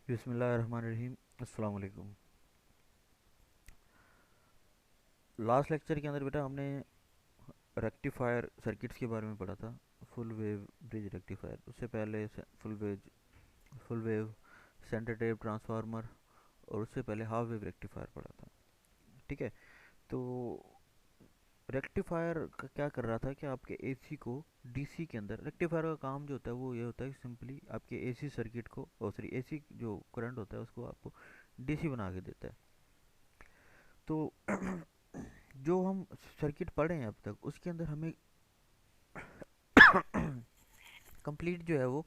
बिस्मिल्लाहिर्रहमानिर्रहीम। अस्सलाम वालेकुम। लास्ट लेक्चर के अंदर बेटा हमने रेक्टिफायर सर्किट्स के बारे में पढ़ा था। फुल वेव ब्रिज रेक्टिफायर, उससे पहले full wave centre tap transformer, और उससे पहले हाफ वेव रेक्टिफायर पढ़ा था। ठीक है। तो रेक्टिफायर क्या कर रहा था कि आपके एसी को डीसी के अंदर, रेक्टिफायर का काम जो होता है वो ये होता है कि सिंपली आपके एसी सर्किट को, और सॉरी एसी जो करंट होता है उसको आपको डीसी बना के देता है। तो जो हम सर्किट पढ़े हैं अब तक उसके अंदर हमें कंप्लीट जो है वो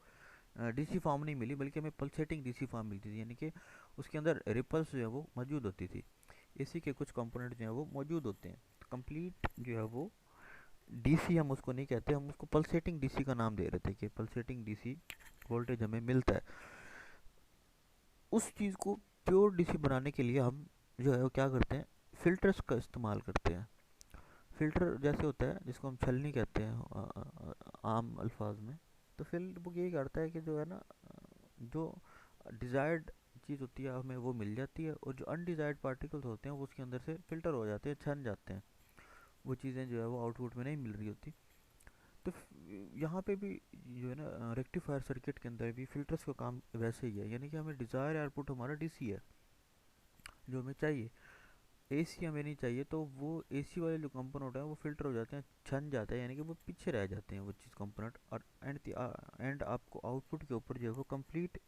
डीसी फॉर्म नहीं मिली, बल्कि हमें पल्सेटिंग डीसी फॉर्म मिलती थी, यानी कि उसके अंदर रिपल्स जो है वो मौजूद होती थी। एसी के कुछ कंपोनेंट जो है वो मौजूद होते हैं। तो कंप्लीट जो है वो डीसी हम उसको नहीं कहते, हम उसको पल्सेटिंग डीसी का नाम दे रहे थे कि पल्सेटिंग डीसी वोल्टेज हमें मिलता है। उस चीज़ को प्योर डीसी बनाने के लिए हम जो है वो क्या करते हैं, फिल्टर्स का इस्तेमाल करते हैं। फ़िल्टर जैसे होता है जिसको हम छलनी कहते हैं आम अल्फाज में। तो फिर वो यही करता है कि जो है ना, जो डिज़ायर्ड चीज़ होती है हमें वो मिल जाती है, और जो अनडिज़ायर्ड पार्टिकल्स होते हैं वो उसके अंदर से फ़िल्टर हो जाते हैं, छन जाते हैं। वो चीज़ें जो है वो आउटपुट में नहीं मिल रही होती। तो यहाँ पे भी जो है ना रेक्टिफायर सर्किट के अंदर भी फ़िल्टर्स का काम वैसे ही है, यानी कि हमें डिज़ायर आउटपुट हमारा डीसी है जो हमें चाहिए। एसी हमें नहीं चाहिए, तो वो एसी वाले जो कंपोनेंट है वो फिल्टर हो जाते हैं, छन जाते हैं, यानी कि वो पीछे रह जाते हैं वो चीज़ कंपोनेंट। और एंड आपको आउटपुट के ऊपर जो है वो कंप्लीट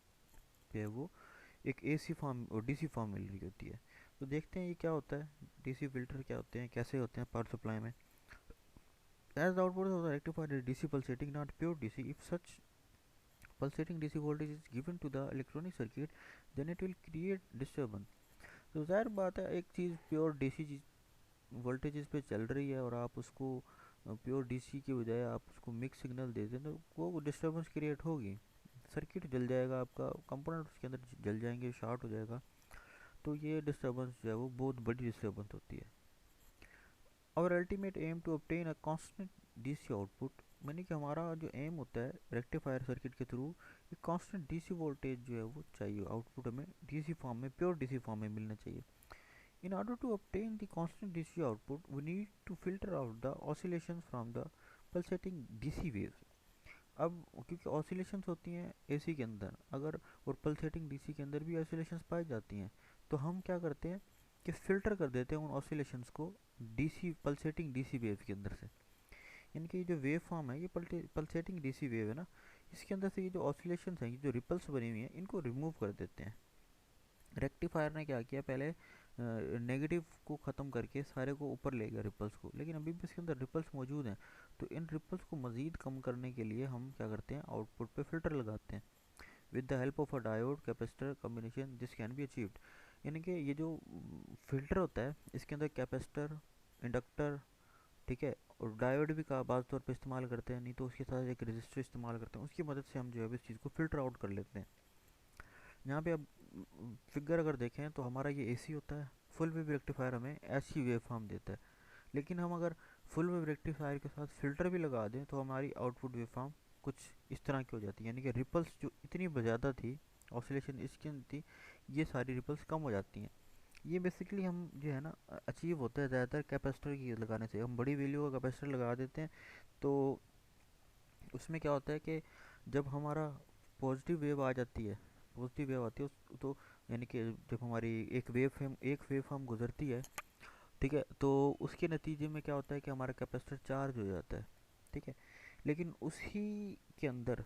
जो है वो एक एसी फॉर्म और डीसी फॉर्म मिल रही होती है। तो देखते हैं ये क्या होता है, डीसी फिल्टर क्या होते हैं, कैसे होते हैं पावर सप्लाई में। As output of the rectifier DC pulsating not pure DC, if such pulsating DC voltage is given to the electronic circuit then it will create disturbance। तो जाहिर बात है, एक चीज़ प्योर डीसी वोल्टेजेस पे चल रही है और आप उसको प्योर डीसी की बजाय आप उसको मिक्स सिग्नल दे दें, तो वो डिस्टर्बेंस क्रिएट होगी। सर्किट जल जाएगा, आपका कंपोनेंट उसके अंदर जल जाएंगे, शॉर्ट हो जाएगा। तो ये डिस्टर्बेंस जो है वो बहुत बड़ी डिस्टर्बेंस होती है। और ultimate aim to obtain a constant DC output, यानी कि हमारा जो एम होता है रेक्टिफायर सर्किट के थ्रू एक कांस्टेंट डीसी वोल्टेज जो है वो चाहिए, आउटपुट हमें डीसी फॉर्म में, प्योर डीसी फॉर्म में मिलना चाहिए। In order to obtain the constant DC output, we need to filter out the oscillations from the pulsating DC waves। अब क्योंकि ऑसिलेशंस होती हैं एसी के अंदर, अगर और पल्सेटिंग डीसी के अंदर भी ऑसिलेशंस पाई जाती हैं, तो हम क्या करते हैं कि फ़िल्टर कर देते हैं उन ऑसिलेशंस को डीसी पल्सेटिंग डीसी वेव के अंदर से। यानी कि जो वेव फॉर्म है ये पल्सेटिंग डीसी वेव है ना, इसके अंदर से ये जो ऑसिलेशंस हैं, ये जो रिपल्स बनी हुई हैं, इनको रिमूव कर देते हैं। रेक्टिफायर ने क्या किया, पहले नेगेटिव को ख़त्म करके सारे को ऊपर ले गया रिपल्स को, लेकिन अभी भी इसके अंदर रिपल्स मौजूद हैं। तो इन रिपल्स को मज़ीद कम करने के लिए हम क्या करते हैं, आउटपुट पे फ़िल्टर लगाते हैं with the help of a diode capacitor combination this can be achieved. यानी कि ये जो फ़िल्टर होता है इसके अंदर कैपेसिटर, इंडक्टर, ठीक है, और डायोड भी का बाज़ तौर पे इस्तेमाल करते हैं, नहीं तो उसके साथ एक रजिस्टर इस्तेमाल करते हैं, उसकी मदद से हम जो है इस चीज़ को फ़िल्टर आउट कर लेते हैं। यहाँ पे अब फिगर अगर देखें तो हमारा ये एसी होता है, फुल वेव रेक्टिफायर हमें ऐसी वेव फॉर्म देता है। लेकिन हम अगर फुल वेव रेक्टिफायर के साथ फिल्टर भी लगा दें तो हमारी आउटपुट वेव फॉर्म कुछ इस तरह की हो जाती है, यानी कि रिपल्स जो इतनी ज़्यादा थी, ऑसिलेशन इसकी अंदर थी, ये सारी रिपल्स कम हो जाती हैं। ये बेसिकली हम जो है ना अचीव होता है ज़्यादातर कैपेसिटर की लगाने से। हम बड़ी वैल्यू का कैपेसिटर लगा देते हैं, तो उसमें क्या होता है कि जब हमारा पॉजिटिव वेव आ जाती है, पॉजिटिव वेव आती है तो यानी कि जब हमारी एक वेव फॉर्म गुजरती है, ठीक है, तो उसके नतीजे में क्या होता है कि हमारा कैपेसिटर चार्ज हो जाता है। ठीक है। लेकिन के अंदर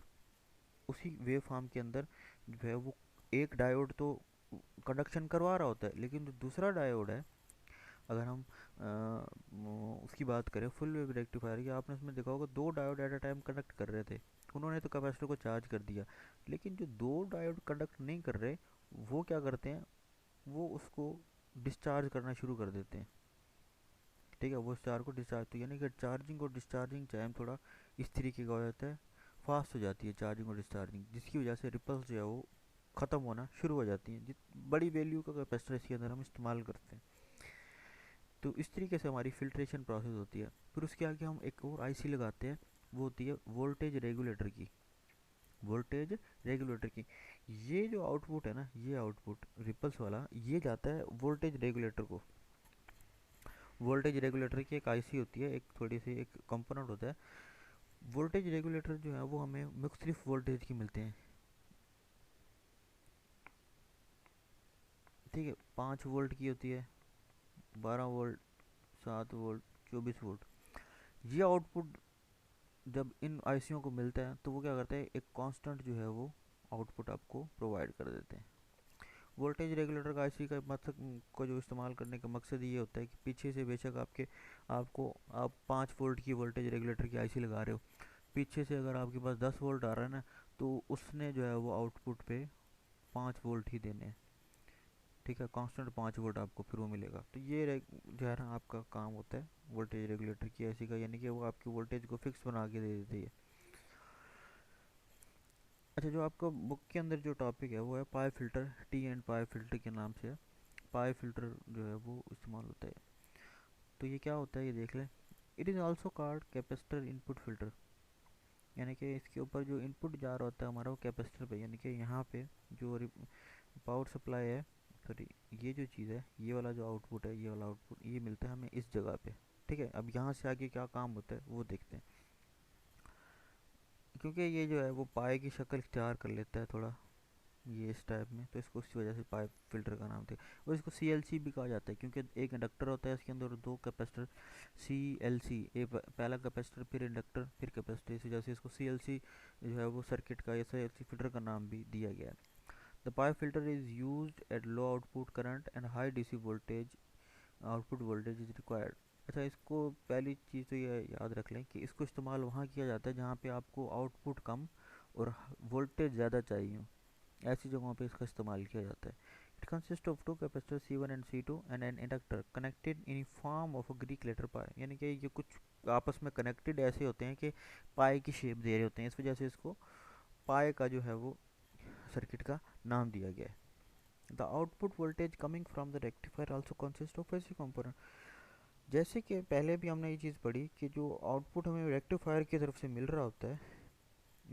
उसी वेव फॉर्म के अंदर जो है वो एक डायोड तो कंडक्शन करवा रहा होता है, लेकिन जो दूसरा डायोड है, अगर हम उसकी बात करें फुल वेव रेक्टिफायर की, आपने उसमें देखा होगा दो diode at a time conduct कर रहे थे, उन्होंने तो कैपेसिटर को चार्ज कर दिया। लेकिन जो दो डायोड कंडक्ट नहीं कर रहे, वो क्या करते हैं, वो उसको डिस्चार्ज करना शुरू कर देते हैं। ठीक है, वो चार को डिस्चार्ज, तो यानी कि चार्जिंग और डिस्चार्जिंग टाइम थोड़ा इस तरीके का हो जाता है, फास्ट हो जाती है चार्जिंग और डिस्चार्जिंग, जिसकी वजह से रिपल्स जो है वो ख़त्म होना शुरू हो जाती हैं। जित बड़ी वैल्यू का कैपेसिटर इसके अंदर हम इस्तेमाल करते हैं। तो इस तरीके से हमारी फिल्ट्रेशन प्रोसेस होती है। फिर उसके आगे हम एक और आईसी लगाते हैं, वो होती है वोल्टेज रेगुलेटर की। वोल्टेज रेगुलेटर की। ये जो आउटपुट है ना, ये आउटपुट रिपल्स वाला, ये जाता है वोल्टेज रेगुलेटर को। वोल्टेज रेगुलेटर की एक आईसी होती है, एक थोड़ी सी एक कंपोनेंट होता है। वोल्टेज रेगुलेटर जो है वो हमें मुख्तलिफ वोल्टेज की मिलते हैं, ठीक है। 5 वोल्ट की होती है, 12 वोल्ट, 7 वोल्ट, 24 वोल्ट। ये आउटपुट जब इन आईसीयों को मिलता है तो वो क्या करता है, एक कांस्टेंट जो है वो आउटपुट आपको प्रोवाइड कर देते हैं। वोल्टेज रेगुलेटर का आईसी का मकसद को जो इस्तेमाल करने का मकसद ये होता है कि पीछे से बेशक आपको आप 5 वोल्ट की वोल्टेज रेगुलेटर की आईसी लगा रहे हो, पीछे से अगर आपके पास 10 वोल्ट आ रहा है ना, तो उसने जो है वो आउटपुट पे 5 वोल्ट ही देने हैं, ठीक है। कांस्टेंट 5 वोल्ट आपको फिर वो मिलेगा। तो ये जो है ना आपका काम होता है वोल्टेज रेगुलेटर की आईसी का, यानी कि वो आपकी वोल्टेज को फिक्स बना के दे देती है। अच्छा, जो आपका बुक के अंदर जो टॉपिक है वो है pi filter, T and pi filter के नाम से है। पाई फिल्टर जो है वो इस्तेमाल होता है। तो ये क्या होता है ये देख लें। It is also called capacitor input filter, यानी कि इसके ऊपर जो इनपुट जा रहा होता है हमारा वो कैपेसिटर पे, यानी कि यहाँ पे जो पावर सप्लाई है, सॉरी, ये जो चीज़ है, ये वाला जो आउटपुट है, ये वाला आउटपुट ये मिलता है हमें इस जगह पे, ठीक है। अब यहाँ से आगे क्या काम होता है वो देखते हैं। क्योंकि ये जो है वो पाए की शक्ल इख्तियार कर लेता है थोड़ा, ये इस टाइप में, तो इसको उसी वजह से पाइप फिल्टर का नाम दिया। और इसको सीएलसी भी कहा जाता है क्योंकि एक इंडक्टर होता है इसके अंदर और 2 कैपेसिटर। सीएलसी, पहला कैपेसिटर फिर इंडक्टर फिर कैपेसिटर, इस वजह से इसको सीएलसी जो है वो सर्किट का या सीएलसी फिल्टर का नाम भी दिया गया है। The pipe filter is used at low output current and high DC voltage, output voltage is required. अच्छा, इसको पहली चीज़ तो ये याद रख लें कि इसको इस्तेमाल वहाँ किया जाता है जहाँ पे आपको आउटपुट कम और वोल्टेज ज़्यादा चाहिए, ऐसी जगहों पे इसका इस्तेमाल किया जाता है। It consist of 2 capacitor C1 and C2 and an inductor connected in form of a Greek letter pi, यानी कि ये कुछ आपस में कनेक्टेड ऐसे होते हैं कि पाई की शेप दे रहे होते हैं, इस वजह से इसको पाई का जो है वो सर्किट का नाम दिया गया है। The output voltage coming from the rectifier also consist of ऐसी कंपोनेंट, जैसे कि पहले भी हमने ये चीज़ पढ़ी कि जो आउटपुट हमें रेक्टिफायर की तरफ से मिल रहा होता है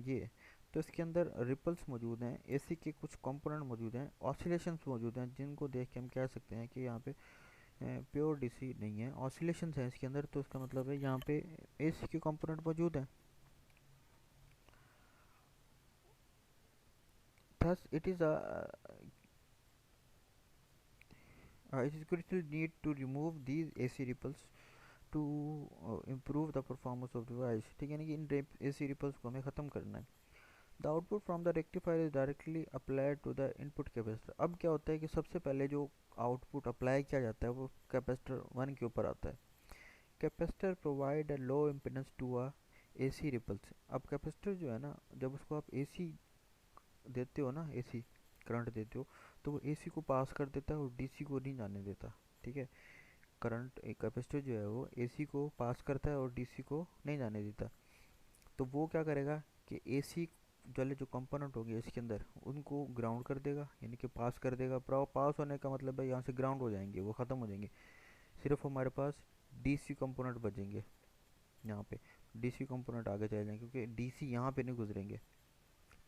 ये, तो इसके अंदर रिपल्स मौजूद हैं, एसी के कुछ कंपोनेंट मौजूद हैं, ऑसिलेशंस मौजूद हैं, जिनको देख के हम कह सकते हैं कि यहाँ पे प्योर डीसी नहीं है, ऑसिलेशंस हैं इसके अंदर। तो इसका मतलब है यहाँ पे एसी के कंपोनेंट मौजूद हैं। Thus it is crucial need to remove these AC ripples to improve the performance of device, ठीक है, यानी कि इन AC ripples को हमें ख़त्म करना है। The output from the rectifier is directly applied to the input capacitor. अब क्या होता है कि सबसे पहले जो आउटपुट अप्लाई किया जाता है वो कैपेसिटर 1 के ऊपर आता है। Capacitor provide a low impedance to a AC ripples. अब कैपेसिटर जो है ना, जब उसको आप एसी देते हो ना, एसी करंट देते हो, तो वो एसी को पास कर देता है और डीसी को नहीं जाने देता, ठीक है। करंट, एक कैपेसिटर जो है वो एसी को पास करता है और डीसी को नहीं जाने देता। तो वो क्या करेगा कि एसी वाले जो कंपोनेंट होंगे इसके अंदर उनको ग्राउंड कर देगा, यानी कि पास कर देगा। पास होने का मतलब है यहाँ से ग्राउंड हो जाएंगे, वो ख़त्म हो जाएंगे। सिर्फ हमारे पास डीसी कंपोनेंट बचेंगे यहाँ पे, डीसी कंपोनेंट आगे चले जाएंगे क्योंकि डीसी यहाँ पे नहीं गुजरेंगे,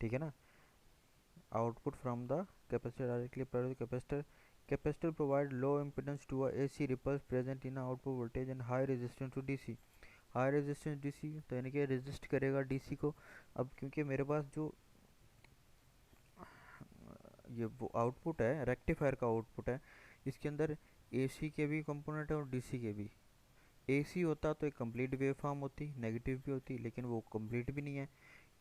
ठीक है ना। Output from the capacitor directly applied to capacitor. Capacitor provide low impedance to AC ripples present in output voltage and high resistance to DC. High resistance DC तो यानी कि रेजिस्ट करेगा डीसी को। अब क्योंकि मेरे पास जो ये वो आउटपुट है, रेक्टिफायर का आउटपुट है, इसके अंदर एसी के भी कंपोनेंट है और डीसी के भी। एसी होता तो एक कंप्लीट वेव फॉर्म होती, नेगेटिव भी होती, लेकिन वो कंप्लीट भी नहीं है।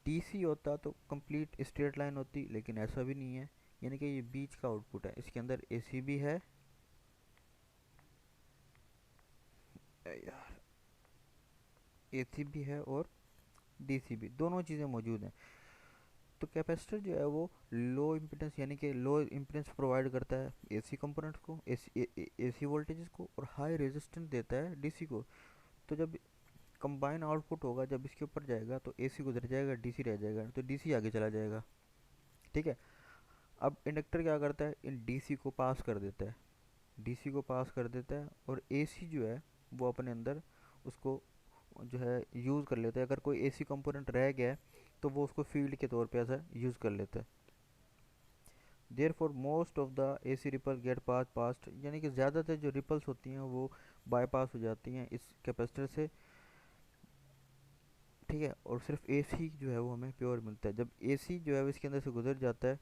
डीसी होता तो कंप्लीट स्ट्रेट लाइन होती, लेकिन ऐसा भी नहीं है। यानी कि ये बीच का आउटपुट है, इसके अंदर एसी भी है, यार, एसी भी है और डीसी भी, दोनों चीज़ें मौजूद हैं। तो कैपेसिटर जो है वो लो इम्पिडेंस, यानी कि लो इम्पिडेंस प्रोवाइड करता है एसी कंपोनेंट्स को, एसी वोल्टेजेस को, और हाई रेजिस्टेंस देता है डीसी को। तो जब कंबाइन आउटपुट होगा, जब इसके ऊपर जाएगा तो एसी गुजर जाएगा, डीसी रह जाएगा, तो डीसी आगे चला जाएगा, ठीक है। अब इंडक्टर क्या करता है, इन डीसी को पास कर देता है, डीसी को पास कर देता है, और एसी जो है वो अपने अंदर उसको जो है यूज़ कर लेता है। अगर कोई एसी कंपोनेंट रह गया है तो वो उसको फील्ड के तौर पे ऐसा यूज़ कर लेता है। Therefore most of the A C ripple get past, यानी कि ज़्यादातर जो रिपल्स होती हैं वो बाईपास हो जाती हैं इस कैपेसिटर से। ठीक है, और सिर्फ ए सी जो है वो हमें प्योर मिलता है। जब ए सी जो है वो इसके अंदर से गुजर जाता है,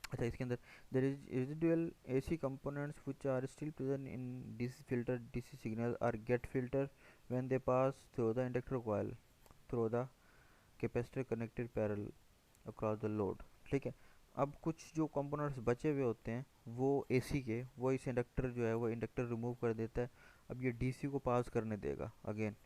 अच्छा इसके अंदर there is residual AC components which are still present in DC filter, DC signal are get filter when they pass through the inductor coil through the capacitor connected parallel across the load. ठीक है, अब कुछ जो components बचे हुए होते हैं वो एसी के, वो इस इंडक्टर जो है वो इंडक्टर रिमूव कर देता है। अब ये डीसी को पास करने देगा अगेन।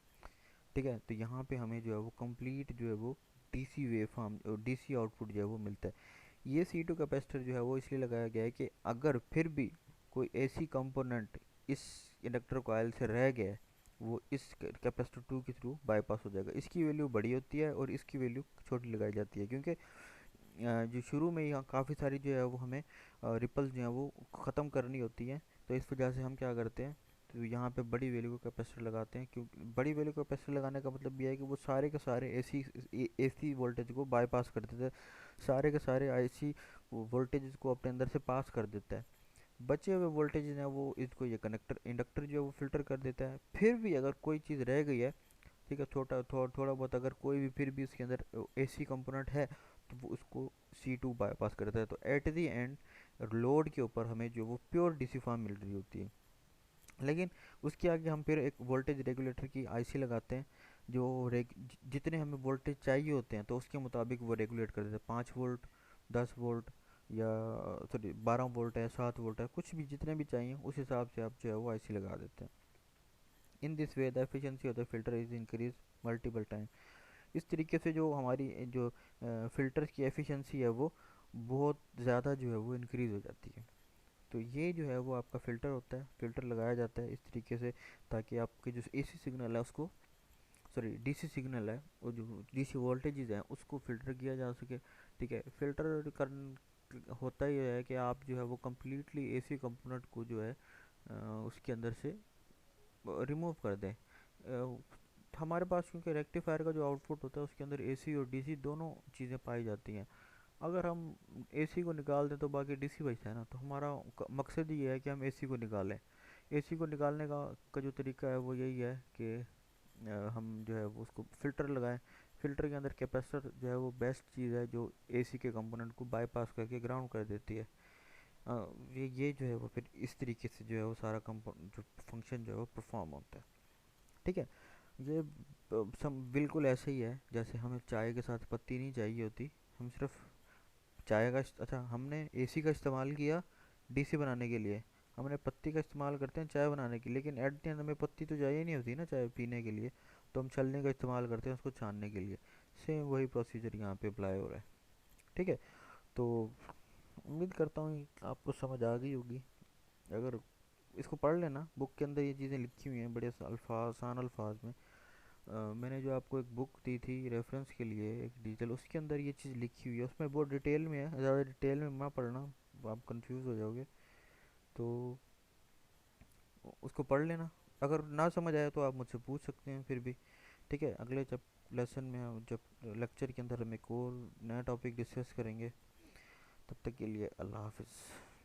ठीक है, तो यहाँ पे हमें जो है वो कंप्लीट जो है वो डीसी वेव फॉर्म और डीसी आउटपुट जो है वो मिलता है। ये C2 कैपेसिटर जो है वो इसलिए लगाया गया है कि अगर फिर भी कोई एसी कंपोनेंट इस इंडक्टर कॉइल से रह गया है, वो इस कैपेसिटर 2 के थ्रू बाईपास हो जाएगा। इसकी वैल्यू बड़ी होती है और इसकी वैल्यू छोटी लगाई जाती है, क्योंकि जो शुरू में यहाँ काफ़ी सारी जो है वो हमें रिपल्स जो है वो ख़त्म करनी होती है। तो इस वजह से हम क्या करते हैं, तो यहाँ पे बड़ी वैल्यू का कैपेसिटर लगाते हैं। क्योंकि बड़ी वैल्यू का कैपेसिटर लगाने का मतलब ये है कि वो सारे के सारे एसी वोल्टेज को बाईपास कर देते हैं, सारे के सारे आईसी वोल्टेज को अपने अंदर से पास कर देता है। बचे हुए वोल्टेज हैं वो इसको ये कनेक्टर इंडक्टर जो है वो फिल्टर कर देता है। फिर भी अगर कोई चीज़ रह गई है, ठीक है, थोड़ा बहुत अगर कोई भी फिर भी इसके अंदर एसी कंपोनेंट है, तो वो उसको C2 बाईपास करता है। तो एट द एंड लोड के ऊपर हमें जो वो प्योर डीसी फॉर्म मिल रही होती है। लेकिन उसके आगे हम फिर एक वोल्टेज रेगुलेटर की आईसी लगाते हैं, जो जितने हमें वोल्टेज चाहिए होते हैं तो उसके मुताबिक वो रेगुलेट कर देते हैं। 5 वोल्ट, 10 वोल्ट, या सॉरी 12 वोल्ट है, 7 वोल्ट है, कुछ भी जितने भी चाहिए उस हिसाब से आप जो है वो आईसी लगा देते हैं। In this way the efficiency of the filter is increase multiple time. इस तरीके से जो हमारी जो फ़िल्टर की एफिशिएंसी है वो बहुत ज़्यादा जो है वो इंक्रीज़ हो जाती है। तो ये जो है वो आपका फ़िल्टर होता है, फ़िल्टर लगाया जाता है इस तरीके से, ताकि आपके जो एसी सिग्नल है उसको, सॉरी डीसी सिग्नल है, वो जो डीसी वोल्टेजेस हैं उसको फ़िल्टर किया जा सके। ठीक है, फ़िल्टर कर होता ही है कि आप जो है वो कम्प्लीटली एसी कंपोनेंट को जो है उसके अंदर से रिमूव कर दें। हमारे पास क्योंकि रेक्टिफायर का जो आउटपुट होता है उसके अंदर एसी और डीसी दोनों चीज़ें पाई जाती हैं। अगर हम एसी को निकाल दें तो बाकी डीसी बचता है ना, तो हमारा मकसद ये है कि हम एसी को निकालें। एसी को निकालने का जो तरीका है वो यही है कि हम जो है वो उसको फ़िल्टर लगाएं। फ़िल्टर के अंदर कैपेसिटर जो है वो बेस्ट चीज़ है जो एसी के कंपोनेंट को बाईपास करके ग्राउंड कर देती है। ये जो है वो फिर इस तरीके से जो है वो सारा कंपो जो फंक्शन जो है वो परफॉर्म होता है। ठीक है, ये सम बिल्कुल ऐसे ही है जैसे हमें चाय के साथ पत्ती नहीं चाहिए होती। हम सिर्फ चाय का अच्छा हमने एसी का इस्तेमाल किया डीसी बनाने के लिए, हमने पत्ती का इस्तेमाल करते हैं चाय बनाने के लिए, लेकिन एट द एंड हमें पत्ती तो चाहिए नहीं होती ना चाय पीने के लिए, तो हम छलनी का इस्तेमाल करते हैं उसको छानने के लिए। सेम वही प्रोसीजर यहाँ पे अप्लाई हो रहा है। ठीक है, तो उम्मीद करता हूँ आपको समझ आ गई होगी। अगर इसको पढ़ लेना, बुक के अंदर ये चीज़ें लिखी हुई हैं बड़े आसान अल्फाज में। मैंने जो आपको एक बुक दी थी रेफरेंस के लिए एक डिजिटल, उसके अंदर ये चीज़ लिखी हुई है, उसमें बहुत डिटेल में है, ज़्यादा डिटेल में मत पढ़ना, आप कंफ्यूज हो जाओगे। तो उसको पढ़ लेना, अगर ना समझ आया तो आप मुझसे पूछ सकते हैं फिर भी। ठीक है, अगले जब लेसन में जब लेक्चर के अंदर हम एक और नया टॉपिक डिस्कस करेंगे। तब तक के लिए अल्लाह हाफिज़।